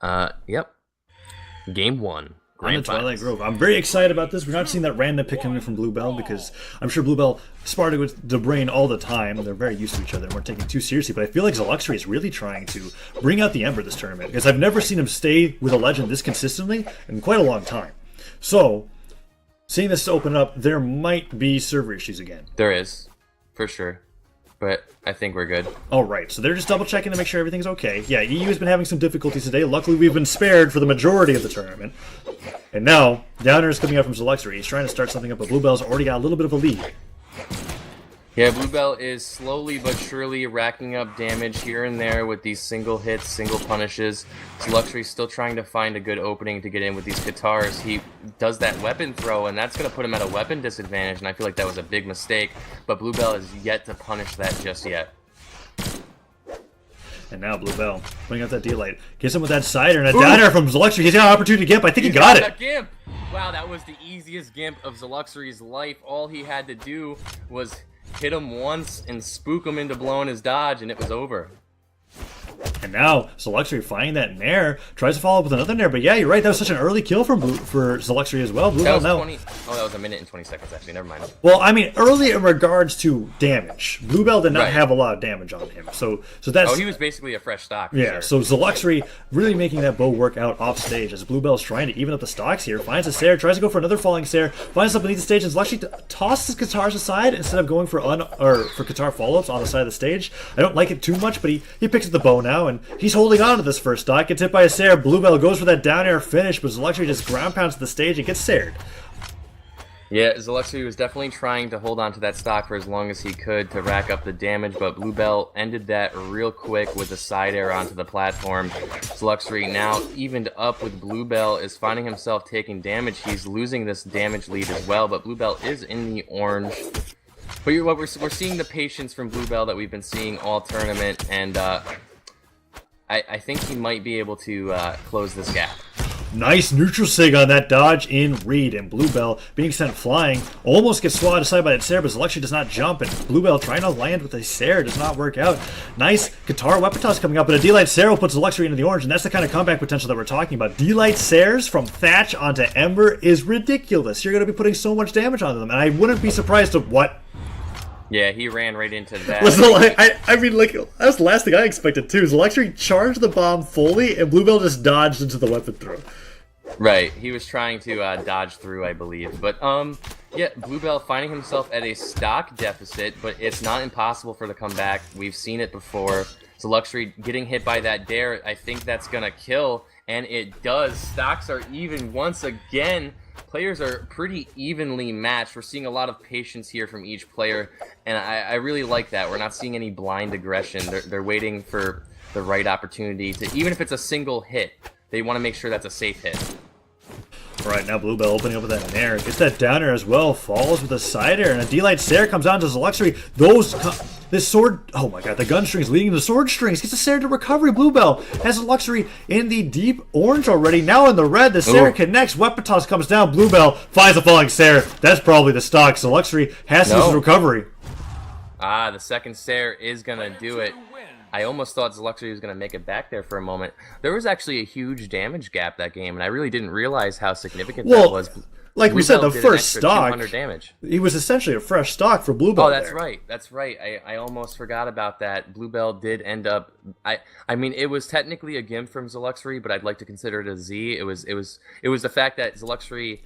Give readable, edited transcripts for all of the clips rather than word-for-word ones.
Yep. Game 1. On the Grand Twilight Finals. Grove. I'm very excited about this. We're not seeing that random pick coming from Bluebell because I'm sure Bluebell sparring with the brain all the time. They're very used to each other and we're taking it too seriously. But I feel like Zeloxory is really trying to bring out the Ember this tournament because I've never seen him stay with a legend this consistently in quite a long time. So, seeing this open up, there might be server issues again. There is, for sure. But I think we're good. All right, so they're just double checking to make sure everything's okay. Yeah, EU has been having some difficulties today. Luckily, we've been spared for the majority of the tournament. And now, Downer is coming out from Zeloxory. He's trying to start something up, but Bluebell's already got a little bit of a lead. Yeah, Bluebell is slowly but surely racking up damage here and there with these single hits, single punishes. Zeloxory's still trying to find a good opening to get in with these guitars. He does that weapon throw, and that's going to put him at a weapon disadvantage, and I feel like that was a big mistake. But Bluebell is yet to punish that just yet. And now Bluebell putting out that D-Light. Gets him with that cider and a downer from Zeloxory. He's got an opportunity to gimp. I think he got it. That gimp. Wow, that was the easiest gimp of Zeloxory's life. All he had to do was hit him once and spook him into blowing his dodge, and it was over. And now Zeloxory finding that nair, tries to follow up with another nair. But yeah, you're right. That was such an early kill for Zeloxory as well. That Bluebell was now. 20. Oh, that was a minute and 20 seconds actually. Never mind. Well, I mean, early in regards to damage, Bluebell did not Right. have a lot of damage on him. So that's Oh, he was basically a fresh stock. For yeah. sure. So Zeloxory really making that bow work out off stage as Bluebell's trying to even up the stocks here. Finds a Sair, tries to go for another falling Sair, finds something beneath the stage, and Zeloxory tosses his guitars aside instead of going for for guitar follow-ups on the side of the stage. I don't like it too much, but he picks up the bow now and he's holding on to this first stock. Gets hit by a Sair. Bluebell goes for that down air finish, but Zeloxory just ground pounds to the stage and gets Saired. Yeah, Zeloxory was definitely trying to hold on to that stock for as long as he could to rack up the damage, but Bluebell ended that real quick with a side air onto the platform. Zeloxory now evened up with Bluebell, is finding himself taking damage. He's losing this damage lead as well, but Bluebell is in the orange. But we're seeing the patience from Bluebell that we've been seeing all tournament, and I think he might be able to close this gap. Nice neutral sig on that dodge in read, and Bluebell being sent flying almost gets swatted aside by that Sair, but Zeloxory does not jump, and Bluebell trying to land with a Sair does not work out. Nice guitar weapon toss coming up, but a D-Light Sair will put Zeloxory into the orange, and that's the kind of comeback potential that we're talking about. D-Light Sairs from Thatch onto Ember is ridiculous. You're going to be putting so much damage onto them, and I wouldn't be surprised if what. Yeah, he ran right into that. I mean, like, that was the last thing I expected, too. Zeloxory charged the bomb fully, and Bluebell just dodged into the weapon throw. Right, he was trying to dodge through, I believe. But, yeah, Bluebell finding himself at a stock deficit, but it's not impossible for the comeback. We've seen it before. Zeloxory getting hit by that dare, I think that's going to kill, and it does. Stocks are even once again. Players are pretty evenly matched. We're seeing a lot of patience here from each player, and I really like that. We're not seeing any blind aggression. They're waiting for the right opportunity to, even if it's a single hit, they want to make sure that's a safe hit. Right, now Bluebell opening up with that nair. Gets that downer as well. Falls with a side air. And a D-Light Sair comes on to Zeloxory. This sword... Oh my god, the gun strings leading to the sword strings. Gets a Sair to recovery. Bluebell has Zeloxory in the deep orange already. Now in the red, the Sair connects. Weapon toss comes down. Bluebell finds the falling Sair. That's probably the stock. Zeloxory has his recovery. Ah, the second Sair is going to do it. I almost thought Zeloxory was going to make it back there for a moment. There was actually a huge damage gap that game, and I really didn't realize how significant that was. Like we said, the did first an extra stock, 200 damage. He was essentially a fresh stock for Bluebell. Oh, that's right. That's right. I almost forgot about that. Bluebell did end up... I mean, it was technically a gimp from Zeloxory, but I'd like to consider it a Z. It was the fact that Zeloxory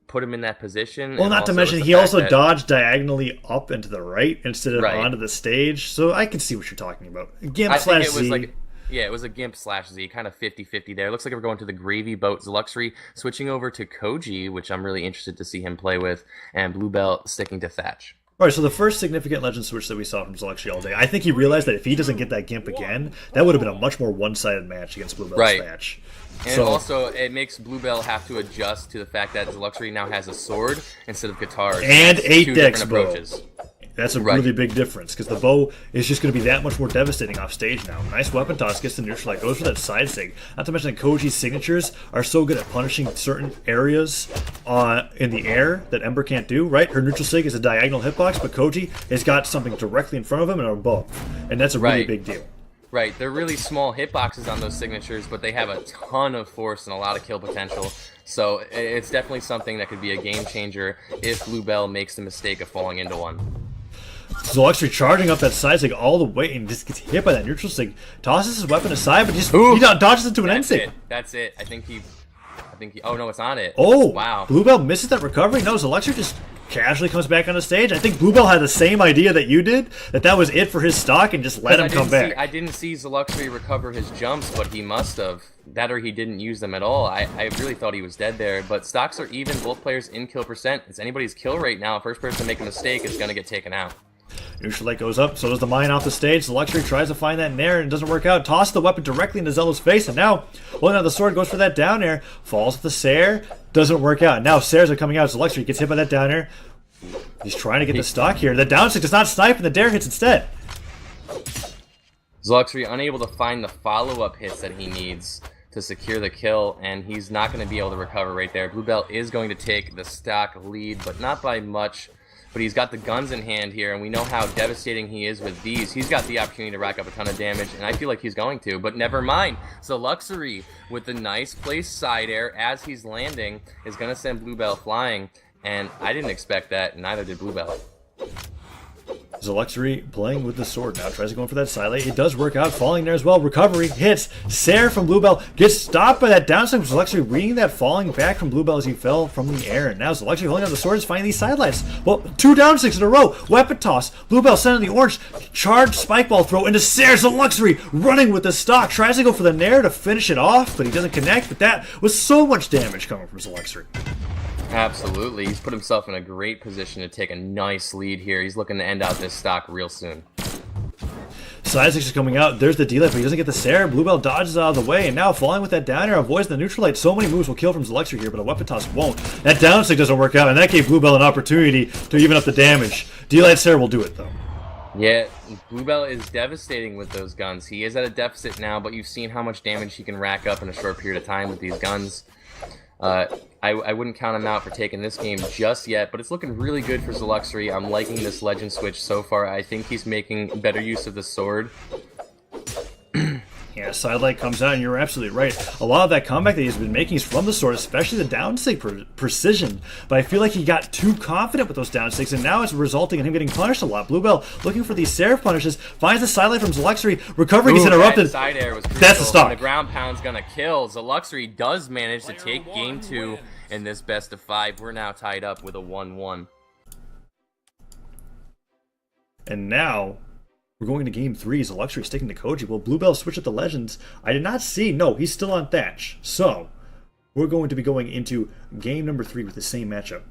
put him in that position. Well, not to mention, he also dodged diagonally up and to the right instead of onto the stage. So I can see what you're talking about. Gimp slash Z. Yeah, it was a Gimp slash Z, kind of 50-50 there. Looks like we're going to the gravy boat. Zeloxory switching over to Koji, which I'm really interested to see him play with, and Bluebell sticking to Thatch. All right, so the first significant legend switch that we saw from Zeloxory all day, I think he realized that if he doesn't get that Gimp again, that would have been a much more one-sided match against Bluebell's Thatch. And also, it makes Bluebell have to adjust to the fact that Zeloxory now has a sword instead of guitars. And 8 decks bow. Approaches. That's a really big difference, because the bow is just going to be that much more devastating off stage now. Nice weapon toss, gets the neutral light, goes for that side sig. Not to mention that Koji's signatures are so good at punishing certain areas in the air that Ember can't do, right? Her neutral sig is a diagonal hitbox, but Koji has got something directly in front of him and above. And that's a really big deal. Right, they're really small hitboxes on those signatures, but they have a ton of force and a lot of kill potential. So it's definitely something that could be a game changer if Bluebell makes the mistake of falling into one. Zeloxory charging up that side sig all the way and just gets hit by that neutral sig. Tosses his weapon aside, but he dodges into an end sig. That's it. I think he. Oh no, it's on it. Oh wow! Bluebell misses that recovery. No, Zeloxory just casually comes back on the stage. I think Bluebell had the same idea that you did, that was it for his stock, and just let him come back. I didn't see Zeloxory recover his jumps, but he must have. That or he didn't use them at all. I really thought he was dead there. But stocks are even. Both players in kill percent. It's anybody's kill rate now. First person to make a mistake is going to get taken out. Neutral light goes up, so does the mine off the stage. Zeloxory tries to find that nair and it doesn't work out. Tosses the weapon directly into Zelo's face, and now holding out the sword, goes for that down air. Falls with the Sair, doesn't work out. Now Sairs are coming out. Zeloxory gets hit by that down air. He's trying to get the stock here. The down stick does not snipe, and the dare hits instead. Zeloxory unable to find the follow-up hits that he needs to secure the kill, and he's not going to be able to recover right there. Bluebell is going to take the stock lead, but not by much. But he's got the guns in hand here, and we know how devastating he is with these. He's got the opportunity to rack up a ton of damage, and I feel like he's going to, but never mind. Zeloxory, with the nice placed side air as he's landing, is going to send Bluebell flying, and I didn't expect that, and neither did Bluebell. Zeloxory playing with the sword now, tries to go in for that silate. It does work out, falling there as well. Recovery hits. Sair from Bluebell gets stopped by that downside. Zeloxory reading that falling back from Bluebell as he fell from the air. And now Zeloxory holding out the sword is finding these sidelights. Well, 2 down sticks in a row. Weapon toss. Bluebell sending the orange. Charge spike ball throw into Sair. Zeloxory running with the stock. Tries to go for the nair to finish it off, but he doesn't connect. But that was so much damage coming from Zeloxory. Absolutely. He's put himself in a great position to take a nice lead here. He's looking to end out this stock real soon. Side six is coming out. There's the delay, but he doesn't get the Sair. Bluebell dodges out of the way, and now falling with that down air, avoids the neutral light. So many moves will kill from Zeloxory here, but a weapon toss won't. That down stick doesn't work out, and that gave Bluebell an opportunity to even up the damage. D-Light Sair will do it, though. Yeah, Bluebell is devastating with those guns. He is at a deficit now, but you've seen how much damage he can rack up in a short period of time with these guns. I wouldn't count him out for taking this game just yet, but it's looking really good for Zeloxory. I'm liking this legend switch so far. I think he's making better use of the sword. Yeah, sidelight comes out, and you're absolutely right. A lot of that comeback that he's been making is from the sword, especially the downstick precision. But I feel like he got too confident with those downsticks, and now it's resulting in him getting punished a lot. Bluebell looking for these Seraph punishes, finds the sidelight from Zeloxory. Recovery gets interrupted. That side air was crucial. That's the stock. The ground pound's gonna kill. Zeloxory does manage to take game 2 in this best of 5. We're now tied up with a 1-1. And now we're going to game 3. Zeloxory sticking to Koji. Well, Bluebell switched up the legends. I did not see. No, he's still on Thatch. So we're going to be going into game number 3 with the same matchup.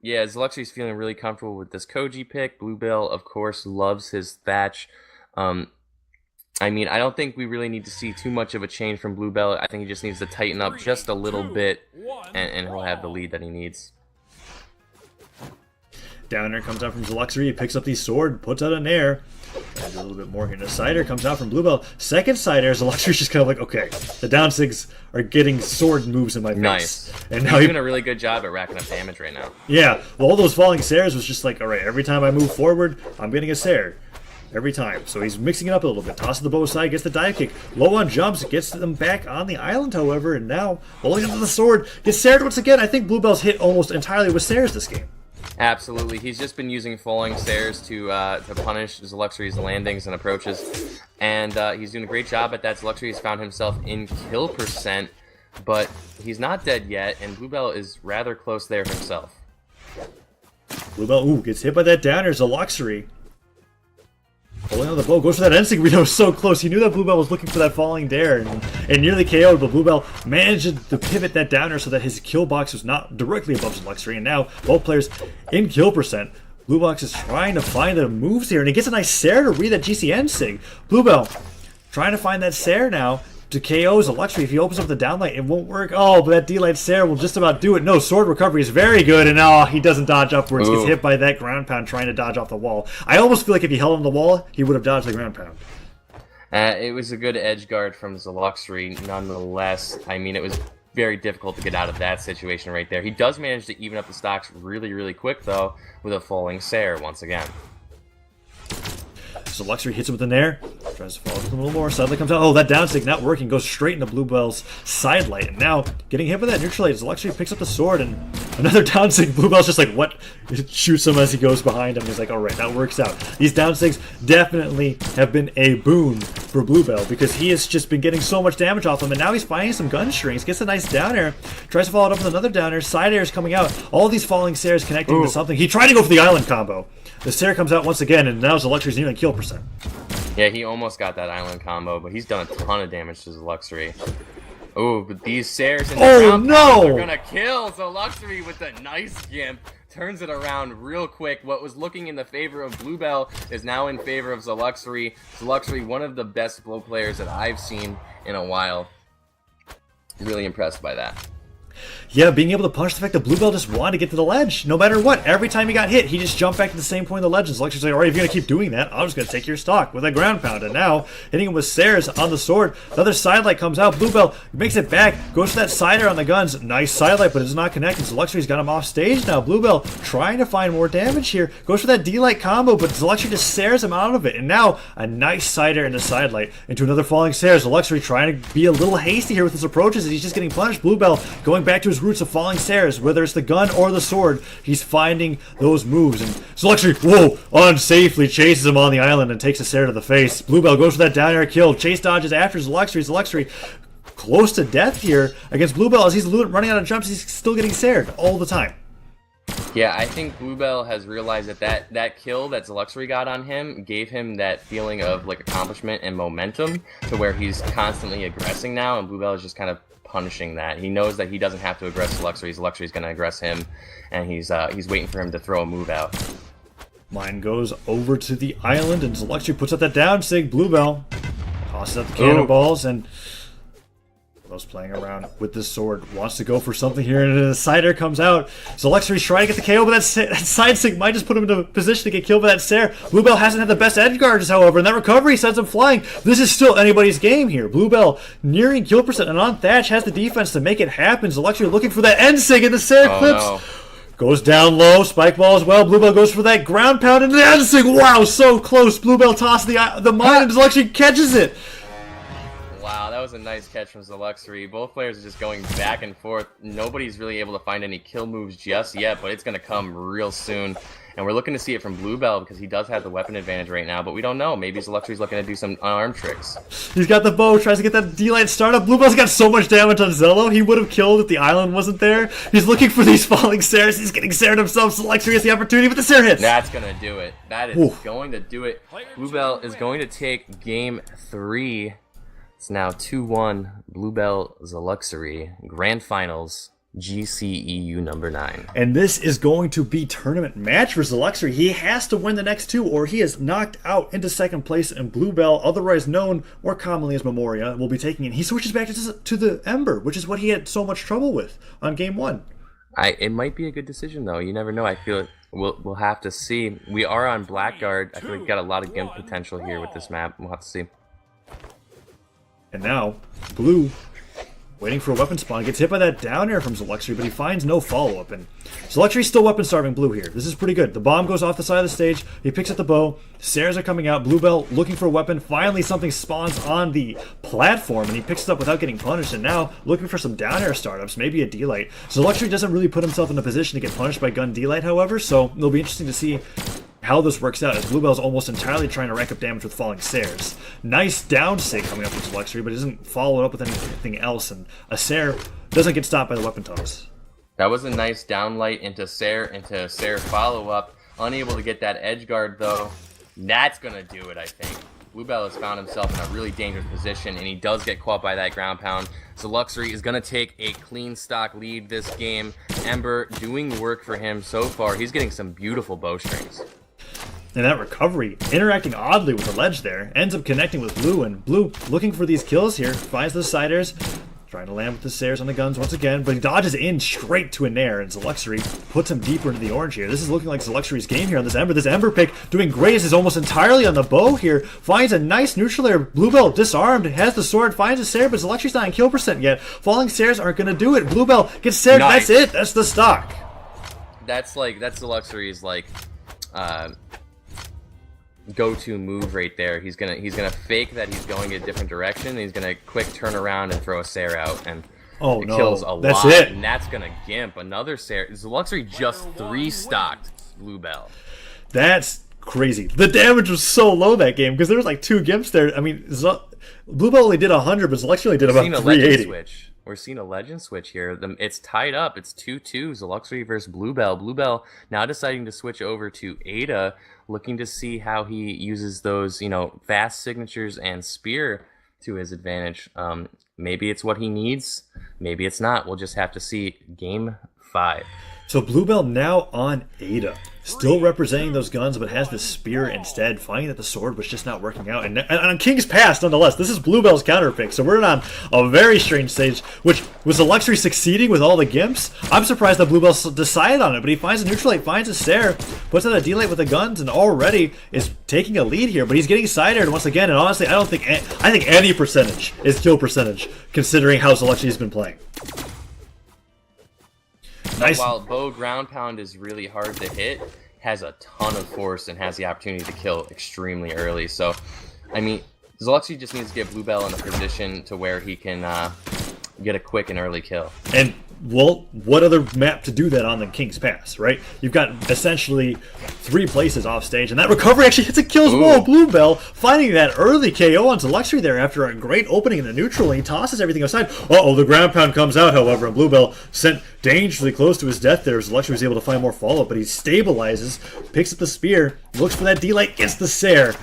Yeah, Zeloxory's feeling really comfortable with this Koji pick. Bluebell, of course, loves his Thatch. I mean, I don't think we really need to see too much of a change from Bluebell. I think he just needs to tighten up just a little bit, and he'll have the lead that he needs. Down air comes out from Zeloxory. He picks up the sword, puts out an air. And a little bit more here. The side air comes out from Bluebell. Second side air, Zeloxory's just kind of like, okay, the down sigs are getting sword moves in my face. Nice. And now he's doing a really good job at racking up damage right now. Yeah, well, all those falling Sairs was just like, all right, every time I move forward, I'm getting a Sair. Every time. So he's mixing it up a little bit. Tosses the bow aside, gets the dive kick. Low on jumps, gets them back on the island, however, and now rolling into the sword, gets Saired once again. I think Bluebell's hit almost entirely with Sairs this game. Absolutely. He's just been using falling Sairs to punish Zeloxory's landings and approaches. And he's doing a great job at that. Zeloxory's found himself in kill percent, but he's not dead yet, and Bluebell is rather close there himself. Bluebell, gets hit by that downer. Zeloxory pulling on the bow, goes for that instinct. We know so close. He knew that Bluebell was looking for that falling dare and nearly KO'd, but Bluebell managed to pivot that downer so that his kill box was not directly above Zeloxory, and now both players in kill percent. Bluebox is trying to find the moves here, and he gets a nice Sair to read that GCN sig. Bluebell trying to find that Sair now to KO Zeloxory. If he opens up the downlight, it won't work. Oh, but that D-Light Sair will just about do it. No, sword recovery is very good, and he doesn't dodge upwards. Gets hit by that ground pound trying to dodge off the wall. I almost feel like if he held on the wall, he would have dodged the ground pound. It was a good edge guard from Zeloxory, nonetheless. I mean, it was very difficult to get out of that situation right there. He does manage to even up the stocks really, really quick, though, with a falling Sair once again. Zeloxory hits him with an air, Tries to follow with a little more. Sidelight comes out. Oh, that down stick not working. Goes straight into Bluebell's side light. And now, getting hit with that neutral light, Zeloxory picks up the sword and another down stick. Bluebell's just like, what? Shoots him as he goes behind him. He's like, alright, that works out. These down sticks definitely have been a boon for Bluebell because he has just been getting so much damage off him. And now he's finding some gun strings. Gets a nice down air. Tries to follow it up with another down air. Side air is coming out. All these falling stairs connecting to something. He tried to go for the island combo. The Sarah comes out once again, and now Zeloxory's nearly kill percent. Yeah, he almost got that island combo, but he's done a ton of damage to Zeloxory. Oh, but these Sares in the ground are gonna kill Zeloxory with a nice gimp. Turns it around real quick. What was looking in the favor of Bluebell is now in favor of Zeloxory. Zeloxory, one of the best blow players that I've seen in a while. Really impressed by that. Yeah, being able to punish the fact that Bluebell just wanted to get to the ledge. No matter what, every time he got hit, he just jumped back to the same point of the ledge. And Zeloxory's like, alright, if you're going to keep doing that, I'm just going to take your stock with a ground pound. And now, hitting him with Sares on the sword. Another side light comes out. Bluebell makes it back, goes for that sider on the guns. Nice side light, but it's not connected. Zeloxory's got him off stage now. Bluebell trying to find more damage here. Goes for that D-light combo, but Zeloxory just Sares him out of it. And now, a nice sider into side light into another falling Sares. Zeloxory trying to be a little hasty here with his approaches as he's just getting punished. Bluebell going back to his roots of falling Sares, whether it's the gun or the sword, he's finding those moves. And Zeloxory, whoa, unsafely chases him on the island and takes a Sare to the face. Bluebell goes for that down air kill. Chase dodges after Zeloxory. Zeloxory close to death here against Bluebell as he's running out of jumps. He's still getting Sared all the time. Yeah, I think Bluebell has realized that kill that Zeloxory got on him gave him that feeling of like accomplishment and momentum to where he's constantly aggressing now, and Bluebell is just kind of punishing that. He knows that he doesn't have to aggress Zeloxory. Zeloxory's going to aggress him, and he's waiting for him to throw a move out. Mine goes over to the island, and Zeloxory puts up that down sig. Bluebell tosses up the cannonballs, and Bluebell's playing around with this sword. Wants to go for something here, and a sider comes out. Zeloxory's trying to get the KO, but that side sig might just put him into a position to get killed by that Sare. Bluebell hasn't had the best edge guards, however, and that recovery sends him flying. This is still anybody's game here. Bluebell nearing kill percent, and on Thatch has the defense to make it happen. Zeloxory looking for that end sig, and the Sare clips. No. Goes down low, spike ball as well. Bluebell goes for that ground pound, and the end sig. Wow, so close. Bluebell tosses the mine, and Zeloxory catches it. Wow, that was a nice catch from Zeloxory. Both players are just going back and forth. Nobody's really able to find any kill moves just yet, but it's going to come real soon. And we're looking to see it from Bluebell because he does have the weapon advantage right now, but we don't know. Maybe Zeloxory's looking to do some unarmed tricks. He's got the bow, tries to get that D-light startup. Bluebell's got so much damage on Zelo, he would have killed if the island wasn't there. He's looking for these falling Sares. He's getting Sared himself. Zeloxory gets the opportunity, but the Sare hits. That's going to do it. That is going to do it. Bluebell is going to take game 3. It's now 2-1, Bluebell Zeloxory, Grand Finals, GCEU009. And this is going to be tournament match for Zeloxory. He has to win the next 2 or he is knocked out into second place, and Bluebell, otherwise known more commonly as Memoria, will be taking it. He switches back to the Ember, which is what he had so much trouble with on game 1. It might be a good decision, though. You never know. I feel it. We'll have to see. We are on Blackguard. I feel like we got a lot of gimp potential here with this map. We'll have to see. And now, Blue, waiting for a weapon spawn, gets hit by that down air from Zeloxory, but he finds no follow-up. And Zeloxory's still weapon-starving Blue here. This is pretty good. The bomb goes off the side of the stage. He picks up the bow. Sares are coming out. Bluebell looking for a weapon. Finally, something spawns on the platform, and he picks it up without getting punished. And now, looking for some down air startups, maybe a D-light. Zeloxory doesn't really put himself in a position to get punished by gun D-light, however, so it'll be interesting to see how this works out, as Bluebell's almost entirely trying to rack up damage with falling Sares. Nice down sig coming up with Zeloxory, but it doesn't follow it up with anything else, and a Sare doesn't get stopped by the weapon toss. That was a nice downlight into Sare follow-up. Unable to get that edge guard, though. That's going to do it, I think. Bluebell has found himself in a really dangerous position, and he does get caught by that ground pound. Zeloxory is going to take a clean stock lead this game. Ember doing work for him so far. He's getting some beautiful bowstrings. And that recovery, interacting oddly with the ledge there, ends up connecting with Blue, and Blue, looking for these kills here, finds the siders, trying to land with the Sares on the guns once again, but he dodges in straight to a Nair, and Zeloxory puts him deeper into the orange here. This is looking like Zeloxory's game here on this Ember. This Ember pick doing great, is almost entirely on the bow here, finds a nice neutral air. Bluebell disarmed, has the sword, finds a Sare, but Zeloxory's not in kill percent yet. Falling Sares aren't going to do it. Bluebell gets Sare, nice. That's it, that's the stock. That's Zeloxory's, go-to move right there. He's gonna fake that he's going a different direction. And he's gonna quick turn around and throw a Sair out, and it kills a that's lot. it. And that's gonna gimp another Sair. Zeloxory just 3-stocked Bluebell. That's crazy. The damage was so low that game because there was like 2 gimps there. I mean, Bluebell only did 100, but Zeloxory only did about 380. We're seeing a legend switch here. It's tied up. It's 2-2. Zeloxory versus Bluebell. Bluebell now deciding to switch over to Ada, looking to see how he uses those, fast signatures and spear to his advantage. Maybe it's what he needs. Maybe it's not. We'll just have to see. Game 5. So Bluebell now on Ada, still representing those guns, but has the spear instead, finding that the sword was just not working out. And on King's Pass, nonetheless, this is Bluebell's counter pick, so we're on a very strange stage, which was Zeloxory succeeding with all the gimps. I'm surprised that Bluebell decided on it, but he finds a neutral light, finds a Sair, puts out a D-light with the guns, and already is taking a lead here, but he's getting side-aired once again, and honestly, I think any percentage is kill percentage, considering how Zeloxory's been playing. Nice. While Bow ground pound is really hard to hit, has a ton of force and has the opportunity to kill extremely early. So, I mean, Zeloxory just needs to get Bluebell in a position to where he can get a quick and early kill. And, well, what other map to do that on than King's Pass, right? You've got essentially 3 places off stage, and that recovery actually hits a kill as well. Bluebell finding that early KO on Zeloxory there after a great opening in the neutral, and he tosses everything aside. Uh-oh, the ground pound comes out, however, and Bluebell sent dangerously close to his death there. Zeloxory was able to find more follow-up, but he stabilizes, picks up the spear, looks for that D-light, gets the Sair.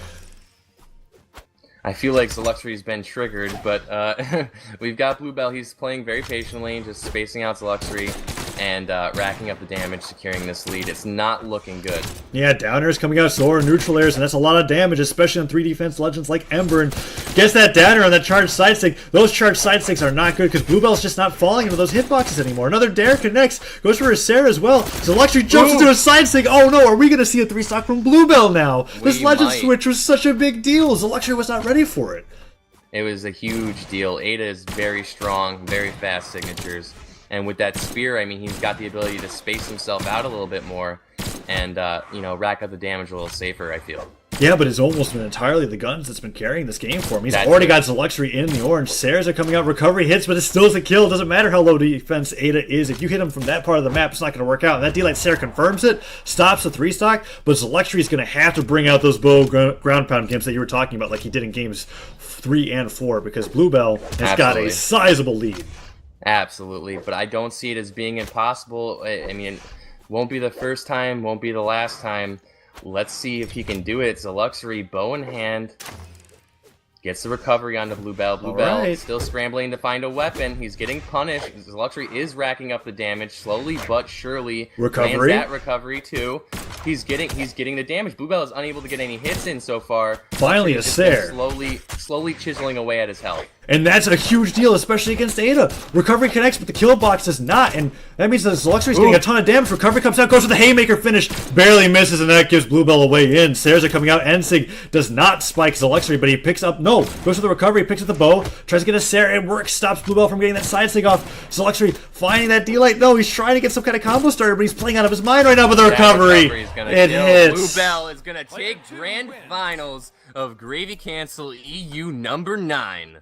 I feel like Zeloxory's been triggered, but we've got Bluebell. He's playing very patiently, just spacing out Zeloxory and racking up the damage, securing this lead. It's not looking good. Yeah, downers coming out slower, neutral airs, and that's a lot of damage, especially on 3 defense legends like Ember. And gets that downer on that charged side stick. Those charged side sticks are not good because Bluebell's just not falling into those hitboxes anymore. Another dare connects, goes for his Sair as well. Zeloxory jumps into a side stick. Oh no, are we going to see a 3-stock from Bluebell now? This legend switch was such a big deal. Zeloxory was not ready for it. It was a huge deal. Ada is very strong, very fast signatures. And with that spear, I mean, he's got the ability to space himself out a little bit more and, rack up the damage a little safer, I feel. Yeah, but it's almost been entirely the guns that's been carrying this game for him. He's already got Zeloxory in the orange. Sairs are coming out, recovery hits, but it still is a kill. Doesn't matter how low defense Ada is. If you hit him from that part of the map, it's not going to work out. And that D-Light Sair confirms it, stops the 3-stock, but Zeloxory is going to have to bring out those bow ground pound games that you were talking about, like he did in games 3 and 4, because Bluebell has got a sizable lead. Absolutely, but I don't see it as being impossible. I mean, won't be the first time, won't be the last time. Let's see if he can do it. Zeloxory, bow in hand, gets the recovery onto Bluebell. Bluebell still scrambling to find a weapon. He's getting punished. Zeloxory is racking up the damage slowly but surely. Recovery. Lands that recovery too. He's getting the damage. Bluebell is unable to get any hits in so far. Finally, a Sair. Slowly chiseling away at his health. And that's a huge deal, especially against Ada. Recovery connects, but the kill box does not, and that means that Zeloxory's getting a ton of damage. Recovery comes out, goes for the haymaker finish, barely misses, and that gives Bluebell a way in. Sairs are coming out. Ensig does not spike Zeloxory, but he goes for the recovery, picks up the bow, tries to get a Sair, it works, stops Bluebell from getting that side stick off. Zeloxory finding that D-Light. No, he's trying to get some kind of combo starter, but he's playing out of his mind right now with the recovery. It hits. Bluebell is going to take grand finals of Gravy Cancel EU #9.